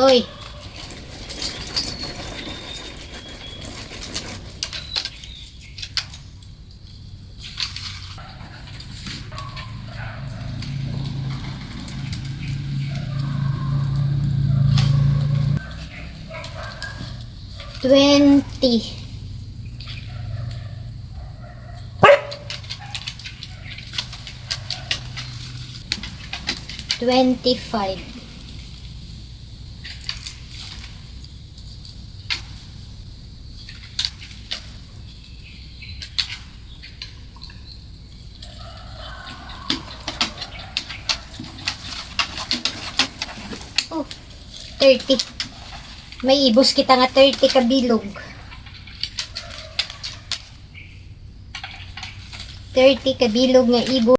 Hoy. $20. 25. Oh, 30. May ibos kita nga 30 kabilog. 30 kabilog nga ibos.